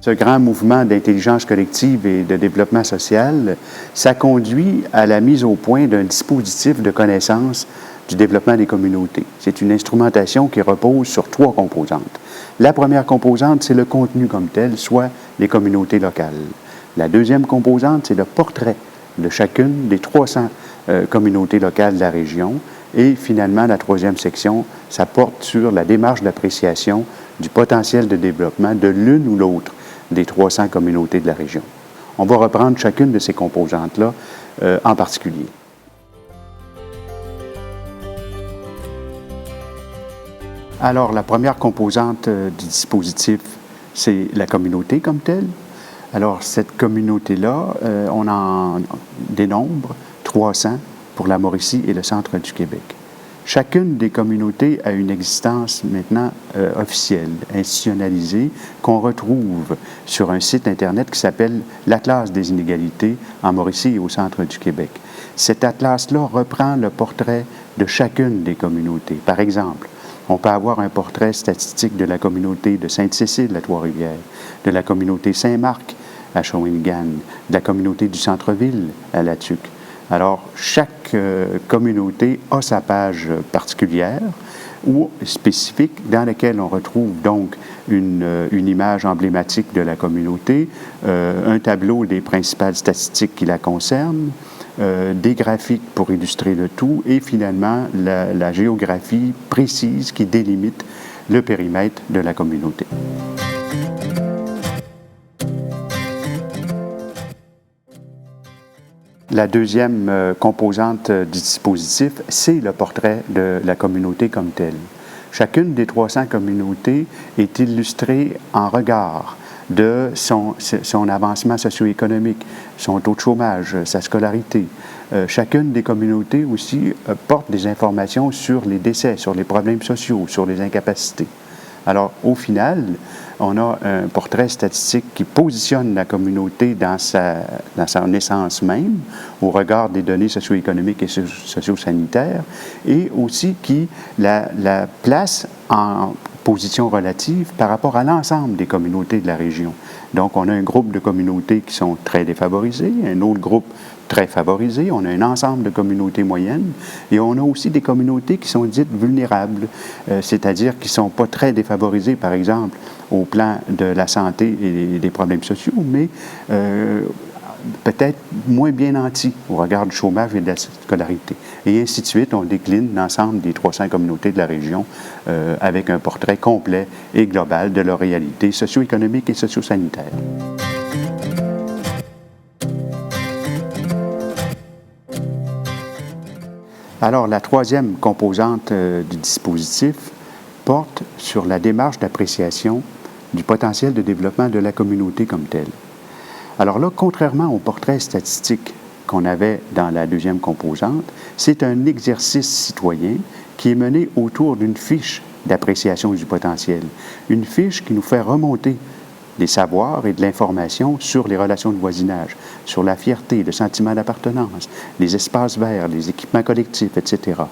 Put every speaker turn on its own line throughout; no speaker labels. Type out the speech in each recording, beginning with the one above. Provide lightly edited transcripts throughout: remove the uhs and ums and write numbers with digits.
Ce grand mouvement d'intelligence collective et de développement social, ça conduit à la mise au point d'un dispositif de connaissance du développement des communautés. C'est une instrumentation qui repose sur 3 composantes. La première composante, c'est le contenu comme tel, soit les communautés locales. La deuxième composante, c'est le portrait de chacune des 300 communautés locales de la région. Et finalement, la troisième section, ça porte sur la démarche d'appréciation du potentiel de développement de l'une ou l'autre des 300 communautés de la région. On va reprendre chacune de ces composantes-là en particulier. Alors, la première composante du dispositif, c'est la communauté comme telle. Alors, cette communauté-là, on en dénombre 300 pour la Mauricie et le centre du Québec. Chacune des communautés a une existence maintenant officielle, institutionnalisée, qu'on retrouve sur un site Internet qui s'appelle l'Atlas des inégalités en Mauricie et au centre du Québec. Cet atlas-là reprend le portrait de chacune des communautés. Par exemple, on peut avoir un portrait statistique de la communauté de Sainte-Cécile à Trois-Rivières, de la communauté Saint-Marc à Shawinigan, de la communauté du centre-ville à La Tuque. Alors, chaque communauté a sa page particulière ou spécifique dans laquelle on retrouve donc une image emblématique de la communauté, un tableau des principales statistiques qui la concernent, des graphiques pour illustrer le tout et finalement la géographie précise qui délimite le périmètre de la communauté. La deuxième composante du dispositif, c'est le portrait de la communauté comme telle. Chacune des 300 communautés est illustrée en regard de son avancement socio-économique, son taux de chômage, sa scolarité. Chacune des communautés aussi porte des informations sur les décès, sur les problèmes sociaux, sur les incapacités. Alors, au final, on a un portrait statistique qui positionne la communauté dans son essence même, au regard des données socio-économiques et socio-sanitaires, et aussi qui la place en position relative par rapport à l'ensemble des communautés de la région. Donc, on a un groupe de communautés qui sont très défavorisées, un autre groupe très favorisé, on a un ensemble de communautés moyennes et on a aussi des communautés qui sont dites vulnérables, c'est-à-dire qui ne sont pas très défavorisées, par exemple, au plan de la santé et des problèmes sociaux, mais peut-être moins bien nantis au regard du chômage et de la scolarité. Et ainsi de suite, on décline l'ensemble des 300 communautés de la région avec un portrait complet et global de leur réalité socio-économique et socio-sanitaire. Alors, la troisième composante du dispositif porte sur la démarche d'appréciation du potentiel de développement de la communauté comme telle. Alors là, contrairement au portrait statistique qu'on avait dans la deuxième composante, c'est un exercice citoyen qui est mené autour d'une fiche d'appréciation du potentiel. Une fiche qui nous fait remonter des savoirs et de l'information sur les relations de voisinage, sur la fierté, le sentiment d'appartenance, les espaces verts, les équipements collectifs, etc.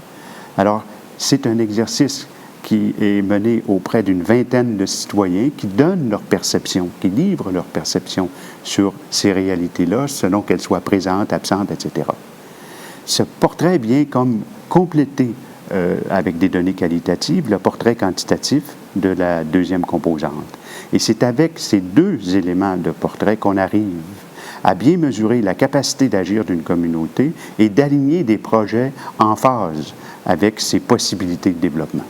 Alors, c'est un exercice qui est mené auprès d'une vingtaine de citoyens qui donnent leur perception, qui livrent leur perception sur ces réalités-là, selon qu'elles soient présentes, absentes, etc. Ce portrait vient comme compléter avec des données qualitatives le portrait quantitatif de la deuxième composante. Et c'est avec ces deux éléments de portrait qu'on arrive à bien mesurer la capacité d'agir d'une communauté et d'aligner des projets en phase avec ses possibilités de développement.